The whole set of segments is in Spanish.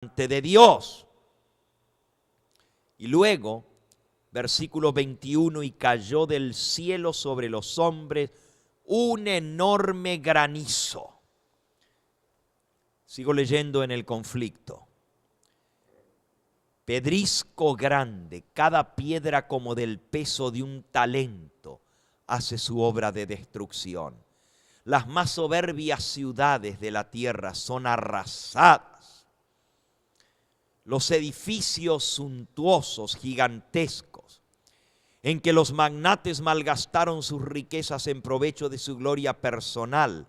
de Dios. Y luego, versículo 21, y cayó del cielo sobre los hombres un enorme granizo. Sigo leyendo en el conflicto. Pedrisco grande, cada piedra como del peso de un talento, hace su obra de destrucción. Las más soberbias ciudades de la tierra son arrasadas. Los edificios suntuosos, gigantescos, en que los magnates malgastaron sus riquezas en provecho de su gloria personal,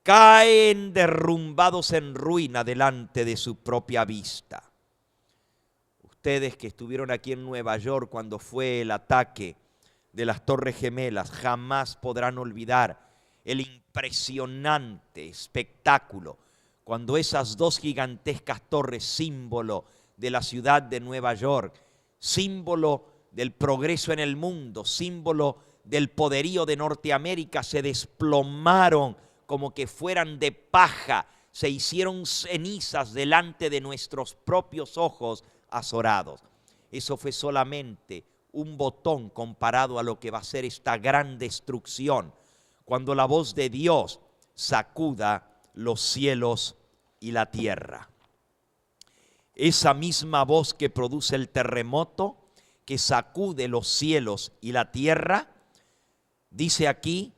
caen derrumbados en ruina delante de su propia vista. Ustedes que estuvieron aquí en Nueva York cuando fue el ataque de las Torres Gemelas, jamás podrán olvidar el impresionante espectáculo cuando esas dos gigantescas torres, símbolo de la ciudad de Nueva York, símbolo del progreso en el mundo, símbolo del poderío de Norteamérica, se desplomaron como que fueran de paja, se hicieron cenizas delante de nuestros propios ojos azorados. Eso fue solamente un botón comparado a lo que va a ser esta gran destrucción, cuando la voz de Dios sacuda los cielos y la tierra. Esa misma voz que produce el terremoto, que sacude los cielos y la tierra, dice aquí,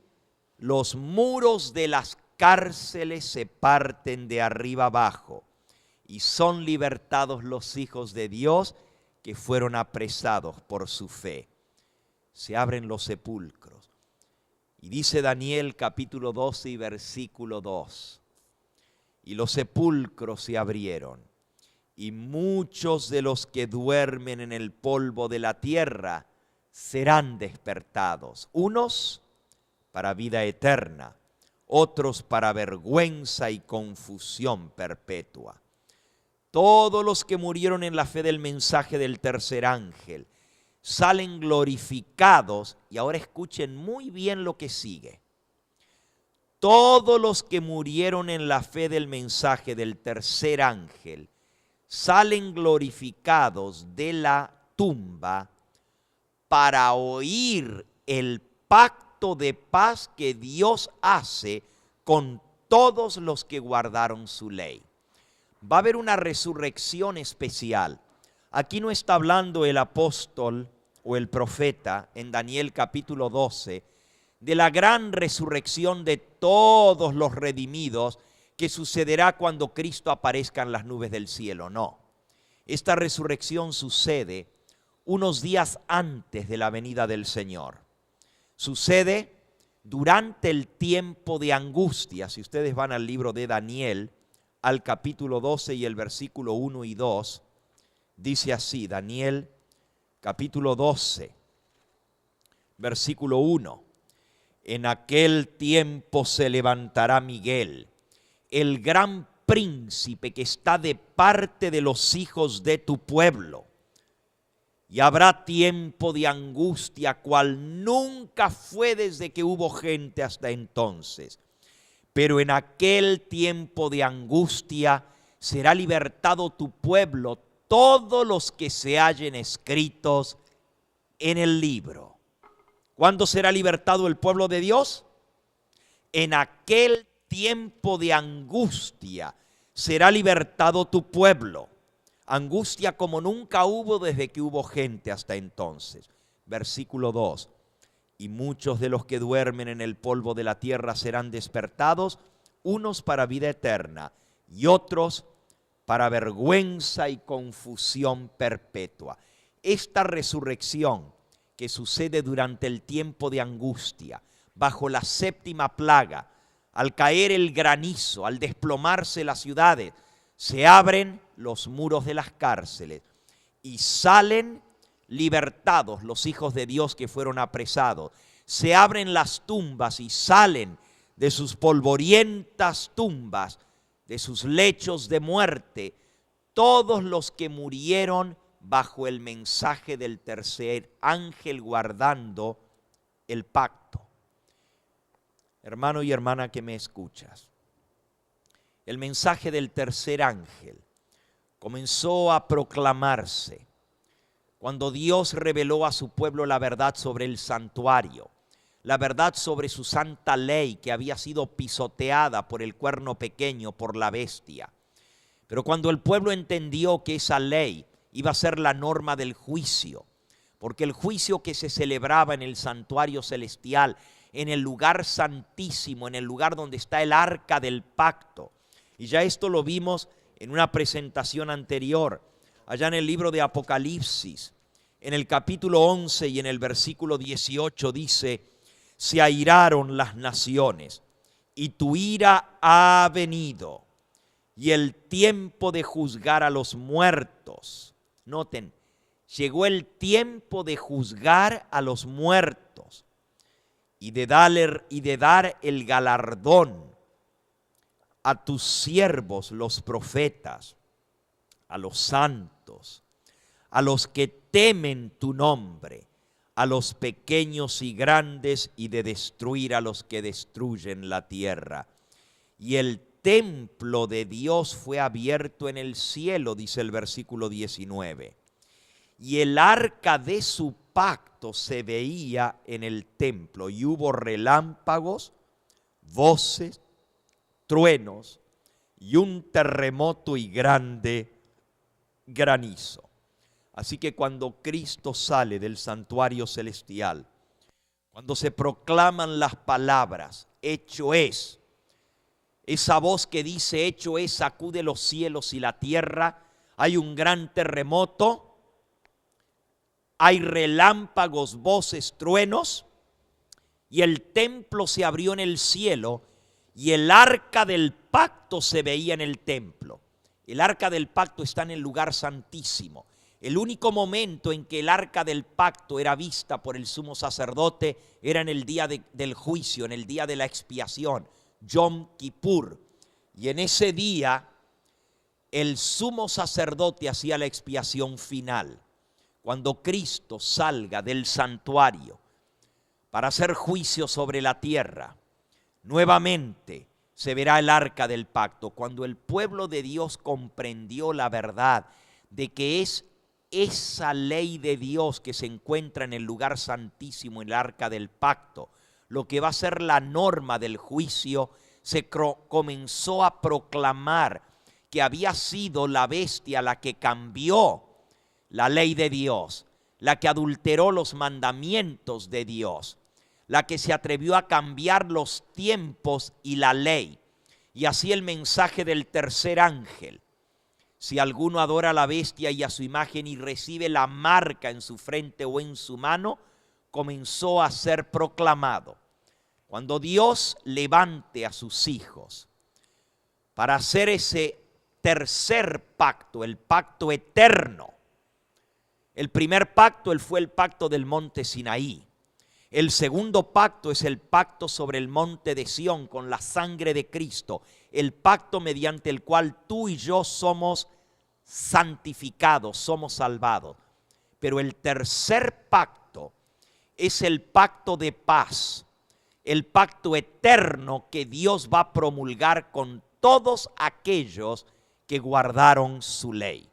los muros de las cárceles se parten de arriba abajo y son libertados los hijos de Dios que fueron apresados por su fe. Se abren los sepulcros. Y dice Daniel capítulo 12 y versículo 2, y los sepulcros se abrieron, y muchos de los que duermen en el polvo de la tierra serán despertados, unos para vida eterna, otros para vergüenza y confusión perpetua. Todos los que murieron en la fe del mensaje del tercer ángel salen glorificados, y ahora escuchen muy bien lo que sigue. Todos los que murieron en la fe del mensaje del tercer ángel salen glorificados de la tumba para oír el pacto de paz que Dios hace con todos los que guardaron su ley. Va a haber una resurrección especial. Aquí no está hablando el apóstol o el profeta en Daniel capítulo 12 de la gran resurrección de todos los redimidos que sucederá cuando Cristo aparezca en las nubes del cielo. No, esta resurrección sucede unos días antes de la venida del Señor. Sucede durante el tiempo de angustia. Si ustedes van al libro de Daniel, al capítulo 12 y el versículo 1 y 2, dice así, Daniel capítulo 12, versículo 1. En aquel tiempo se levantará Miguel, el gran príncipe que está de parte de los hijos de tu pueblo. Y habrá tiempo de angustia cual nunca fue desde que hubo gente hasta entonces. Pero en aquel tiempo de angustia será libertado tu pueblo, todos los que se hallen escritos en el libro. ¿Cuándo será libertado el pueblo de Dios? En aquel tiempo de angustia será libertado tu pueblo. Angustia como nunca hubo desde que hubo gente hasta entonces. Versículo 2. Y muchos de los que duermen en el polvo de la tierra serán despertados, unos para vida eterna y otros para vergüenza y confusión perpetua. Esta resurrección que sucede durante el tiempo de angustia, bajo la séptima plaga, al caer el granizo, al desplomarse las ciudades, se abren los muros de las cárceles y salen libertados los hijos de Dios que fueron apresados. Se abren las tumbas y salen de sus polvorientas tumbas, de sus lechos de muerte, todos los que murieron bajo el mensaje del tercer ángel guardando el pacto. Hermano y hermana que me escuchas, el mensaje del tercer ángel comenzó a proclamarse. Cuando Dios reveló a su pueblo la verdad sobre el santuario, la verdad sobre su santa ley que había sido pisoteada por el cuerno pequeño, por la bestia. Pero cuando el pueblo entendió que esa ley iba a ser la norma del juicio, porque el juicio que se celebraba en el santuario celestial, en el lugar santísimo, en el lugar donde está el arca del pacto, y ya esto lo vimos en una presentación anterior, allá en el libro de Apocalipsis, en el capítulo 11 y en el versículo 18 dice: se airaron las naciones y tu ira ha venido y el tiempo de juzgar a los muertos. Noten, llegó el tiempo de juzgar a los muertos y de dar el galardón a tus siervos los profetas, a los santos, a los que temen tu nombre, a los pequeños y grandes, y de destruir a los que destruyen la tierra. Y el templo de Dios fue abierto en el cielo, dice el versículo 19. Y el arca de su pacto se veía en el templo, y hubo relámpagos, voces, truenos, y un terremoto y grande granizo. Así que cuando Cristo sale del santuario celestial, cuando se proclaman las palabras, hecho es, esa voz que dice hecho es, sacude los cielos y la tierra, hay un gran terremoto, hay relámpagos, voces, truenos, y el templo se abrió en el cielo y el arca del pacto se veía en el templo. El arca del pacto está en el lugar santísimo. El único momento en que el arca del pacto era vista por el sumo sacerdote era en el día del juicio, en el día de la expiación, Yom Kippur. Y en ese día el sumo sacerdote hacía la expiación final. Cuando Cristo salga del santuario para hacer juicio sobre la tierra, nuevamente se verá el arca del pacto. Cuando el pueblo de Dios comprendió la verdad de que es esa ley de Dios que se encuentra en el lugar santísimo, en el arca del pacto, lo que va a ser la norma del juicio, se comenzó a proclamar que había sido la bestia la que cambió la ley de Dios, la que adulteró los mandamientos de Dios, la que se atrevió a cambiar los tiempos y la ley. Y así el mensaje del tercer ángel: si alguno adora a la bestia y a su imagen y recibe la marca en su frente o en su mano, comenzó a ser proclamado. Cuando Dios levante a sus hijos para hacer ese tercer pacto, el pacto eterno. El primer pacto fue el pacto del monte Sinaí. El segundo pacto es el pacto sobre el monte de Sión con la sangre de Cristo, el pacto mediante el cual tú y yo somos santificados, somos salvados. Pero el tercer pacto es el pacto de paz, el pacto eterno que Dios va a promulgar con todos aquellos que guardaron su ley.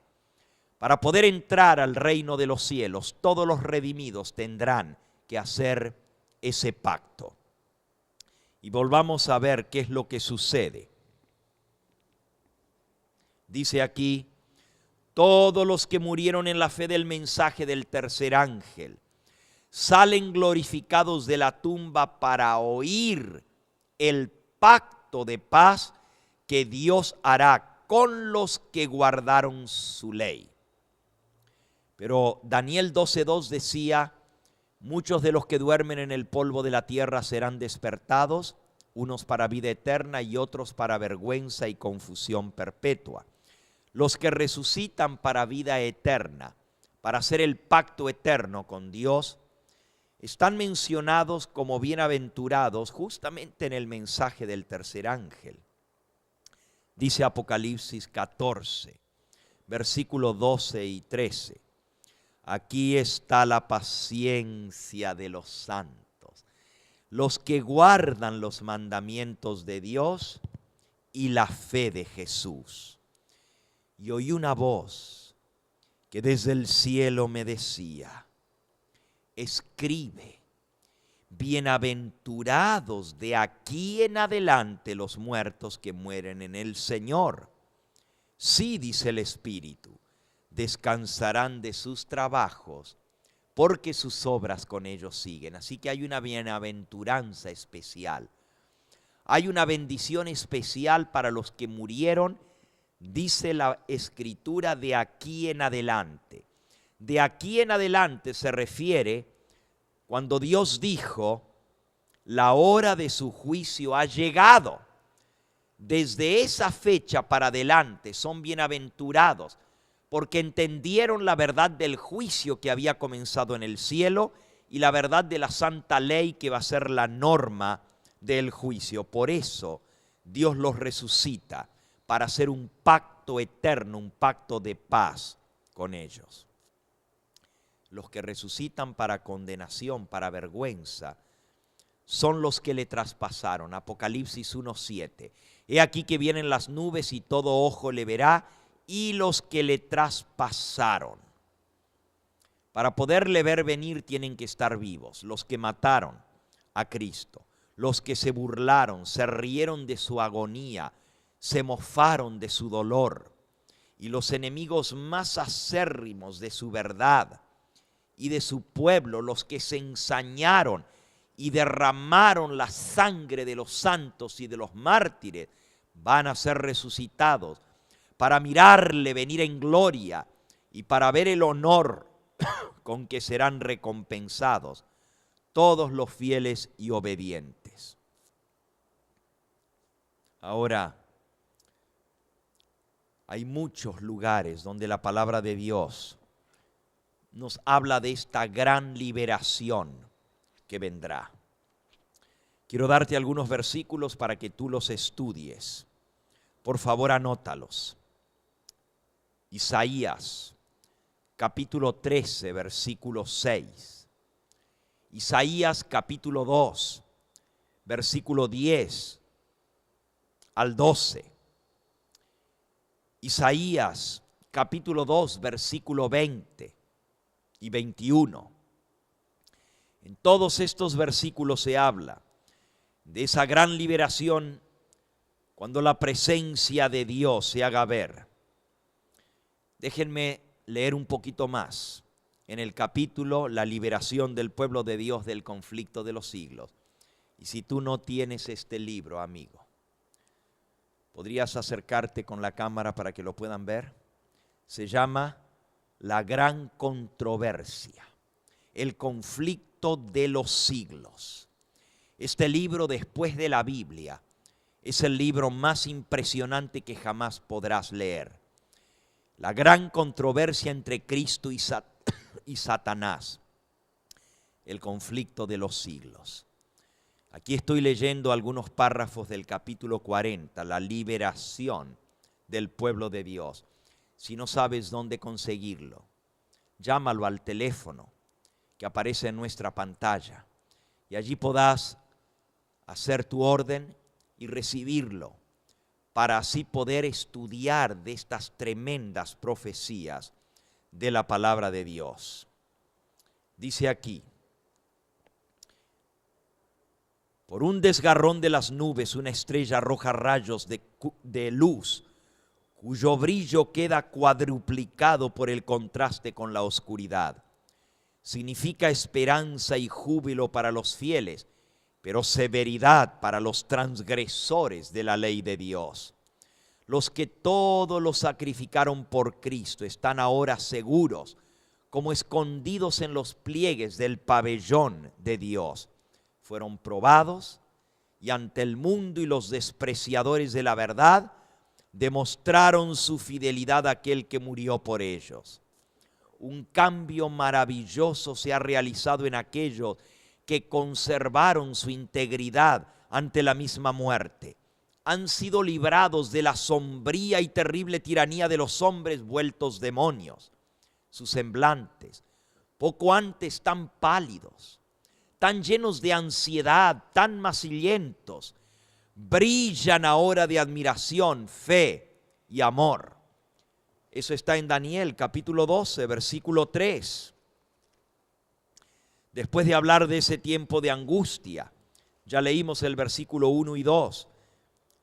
Para poder entrar al reino de los cielos, todos los redimidos tendrán que hacer ese pacto. Y volvamos a ver qué es lo que sucede. Dice aquí: todos los que murieron en la fe del mensaje del tercer ángel salen glorificados de la tumba para oír el pacto de paz que Dios hará con los que guardaron su ley. Pero Daniel 12:2 decía: muchos de los que duermen en el polvo de la tierra serán despertados, unos para vida eterna y otros para vergüenza y confusión perpetua. Los que resucitan para vida eterna, para hacer el pacto eterno con Dios, están mencionados como bienaventurados justamente en el mensaje del tercer ángel. Dice Apocalipsis 14, versículos 12 y 13. Aquí está la paciencia de los santos, los que guardan los mandamientos de Dios y la fe de Jesús. y oí una voz que desde el cielo me decía: escribe, bienaventurados de aquí en adelante los muertos que mueren en el Señor. Sí, dice el Espíritu, descansarán de sus trabajos, porque sus obras con ellos siguen. Así que hay una bienaventuranza especial. Hay una bendición especial para los que murieron, dice la Escritura, de aquí en adelante. De aquí en adelante se refiere cuando Dios dijo: la hora de su juicio ha llegado. Desde esa fecha para adelante son bienaventurados, porque entendieron la verdad del juicio que había comenzado en el cielo y la verdad de la santa ley que va a ser la norma del juicio. Por eso Dios los resucita, para hacer un pacto eterno, un pacto de paz con ellos. Los que resucitan para condenación, para vergüenza, son los que le traspasaron. Apocalipsis 1:7. He aquí que vienen las nubes y todo ojo le verá, y los que le traspasaron. Para poderle ver venir tienen que estar vivos. Los que mataron a Cristo, los que se burlaron, se rieron de su agonía, se mofaron de su dolor, y los enemigos más acérrimos de su verdad y de su pueblo, los que se ensañaron y derramaron la sangre de los santos y de los mártires, van a ser resucitados para mirarle venir en gloria y para ver el honor con que serán recompensados todos los fieles y obedientes. Ahora, hay muchos lugares donde la palabra de Dios nos habla de esta gran liberación que vendrá. Quiero darte algunos versículos para que tú los estudies. Por favor, anótalos. Isaías, capítulo 13, versículo 6. Isaías, capítulo 2, versículo 10 al 12. Isaías, capítulo 2, versículo 20 y 21. En todos estos versículos se habla de esa gran liberación cuando la presencia de Dios se haga ver. Déjenme leer un poquito más en el capítulo La liberación del pueblo de Dios del conflicto de los siglos. Y si tú no tienes este libro, amigo, ¿podrías acercarte con la cámara para que lo puedan ver? Se llama La gran controversia, el conflicto de los siglos. Este libro, después de la Biblia, es el libro más impresionante que jamás podrás leer. La gran controversia entre Cristo y Satanás, el conflicto de los siglos. Aquí estoy leyendo algunos párrafos del capítulo 40, la liberación del pueblo de Dios. Si no sabes dónde conseguirlo, llámalo al teléfono que aparece en nuestra pantalla y allí podrás hacer tu orden y recibirlo para así poder estudiar de estas tremendas profecías de la palabra de Dios. Dice aquí: por un desgarrón de las nubes una estrella arroja rayos de luz, cuyo brillo queda cuadruplicado por el contraste con la oscuridad. Significa esperanza y júbilo para los fieles, pero severidad para los transgresores de la ley de Dios. Los que todo lo sacrificaron por Cristo están ahora seguros, como escondidos en los pliegues del pabellón de Dios. Fueron probados y ante el mundo y los despreciadores de la verdad demostraron su fidelidad a aquel que murió por ellos. Un cambio maravilloso se ha realizado en aquellos que conservaron su integridad ante la misma muerte. Han sido librados de la sombría y terrible tiranía de los hombres vueltos demonios. Sus semblantes, poco antes tan pálidos, tan llenos de ansiedad, tan macillentos, brillan ahora de admiración, fe y amor. Eso está en Daniel capítulo 12, versículo 3. Después de hablar de ese tiempo de angustia, ya leímos el versículo 1 y 2,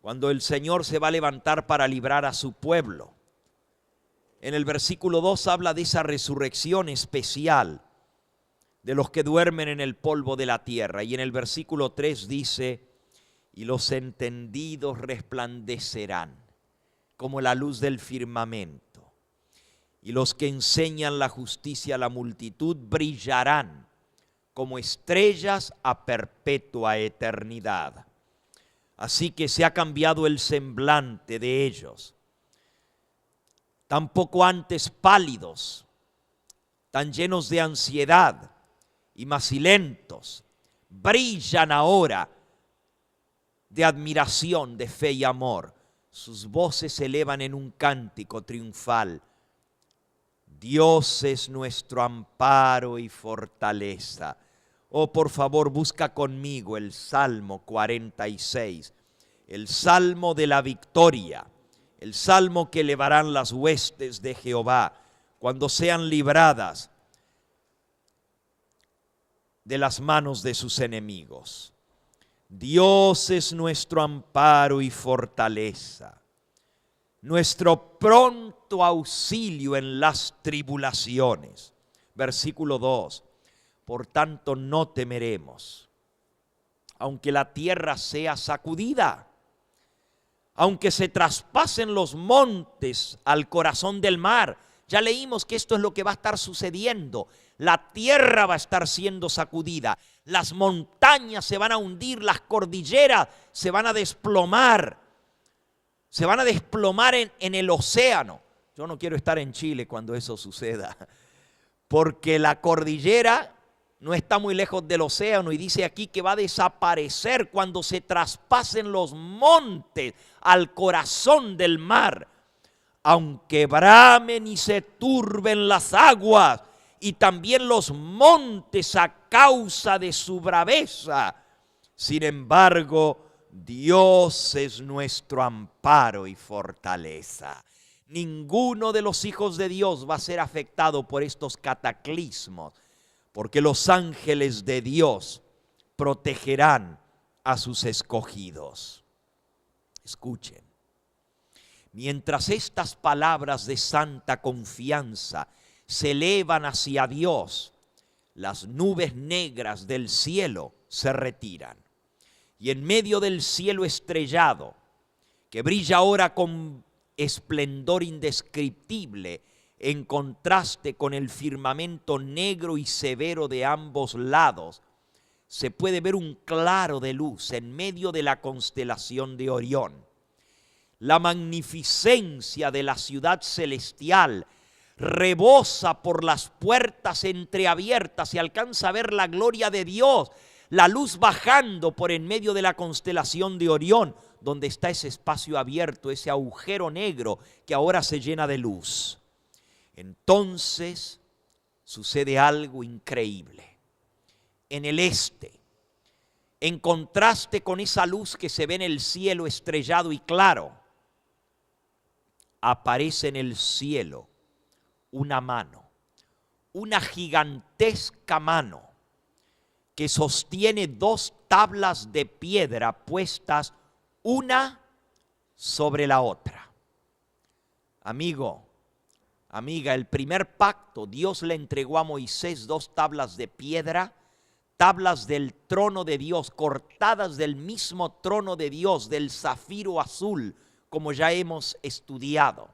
cuando el Señor se va a levantar para librar a su pueblo. En el versículo 2 habla de esa resurrección especial de los que duermen en el polvo de la tierra. Y en el versículo 3 dice, y los entendidos resplandecerán como la luz del firmamento. Y los que enseñan la justicia a la multitud brillarán como estrellas a perpetua eternidad. Así que se ha cambiado el semblante de ellos. Tan poco antes pálidos, tan llenos de ansiedad y macilentos, brillan ahora de admiración, de fe y amor. Sus voces se elevan en un cántico triunfal. Dios es nuestro amparo y fortaleza. Oh, por favor, busca conmigo el Salmo 46, el Salmo de la victoria, el Salmo que elevarán las huestes de Jehová cuando sean libradas de las manos de sus enemigos. Dios es nuestro amparo y fortaleza, nuestro pronto auxilio en las tribulaciones. Versículo 2. Por tanto no temeremos, aunque la tierra sea sacudida, aunque se traspasen los montes al corazón del mar. Ya leímos que esto es lo que va a estar sucediendo. La tierra va a estar siendo sacudida, las montañas se van a hundir, las cordilleras se van a desplomar, en el océano. Yo no quiero estar en Chile cuando eso suceda, porque la cordillera no está muy lejos del océano y dice aquí que va a desaparecer cuando se traspasen los montes al corazón del mar. Aunque bramen y se turben las aguas y también los montes a causa de su braveza, sin embargo, Dios es nuestro amparo y fortaleza. Ninguno de los hijos de Dios va a ser afectado por estos cataclismos, porque los ángeles de Dios protegerán a sus escogidos. Escuchen, mientras estas palabras de santa confianza se elevan hacia Dios, las nubes negras del cielo se retiran. Y en medio del cielo estrellado, que brilla ahora con esplendor indescriptible, en contraste con el firmamento negro y severo de ambos lados, se puede ver un claro de luz en medio de la constelación de Orión. La magnificencia de la ciudad celestial rebosa por las puertas entreabiertas, se alcanza a ver la gloria de Dios, la luz bajando por en medio de la constelación de Orión, donde está ese espacio abierto, ese agujero negro que ahora se llena de luz. Entonces sucede algo increíble. En el este, en contraste con esa luz que se ve en el cielo estrellado y claro, aparece en el cielo una mano, una gigantesca mano que sostiene dos tablas de piedra puestas una sobre la otra. Amigo, amiga, el primer pacto, Dios le entregó a Moisés dos tablas de piedra, tablas del trono de Dios, cortadas del mismo trono de Dios, del zafiro azul, como ya hemos estudiado.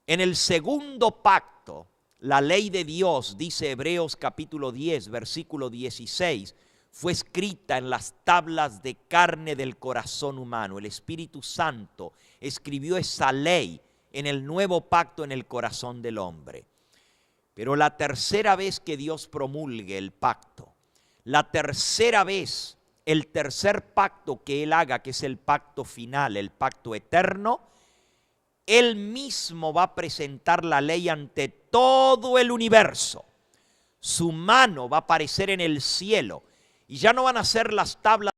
En el segundo pacto, la ley de Dios, dice Hebreos capítulo 10, versículo 16, fue escrita en las tablas de carne del corazón humano. El Espíritu Santo escribió esa ley en el nuevo pacto en el corazón del hombre. Pero la tercera vez que Dios promulgue el pacto, la tercera vez, el tercer pacto que Él haga, que es el pacto final, el pacto eterno, Él mismo va a presentar la ley ante todo el universo. Su mano va a aparecer en el cielo y ya no van a ser las tablas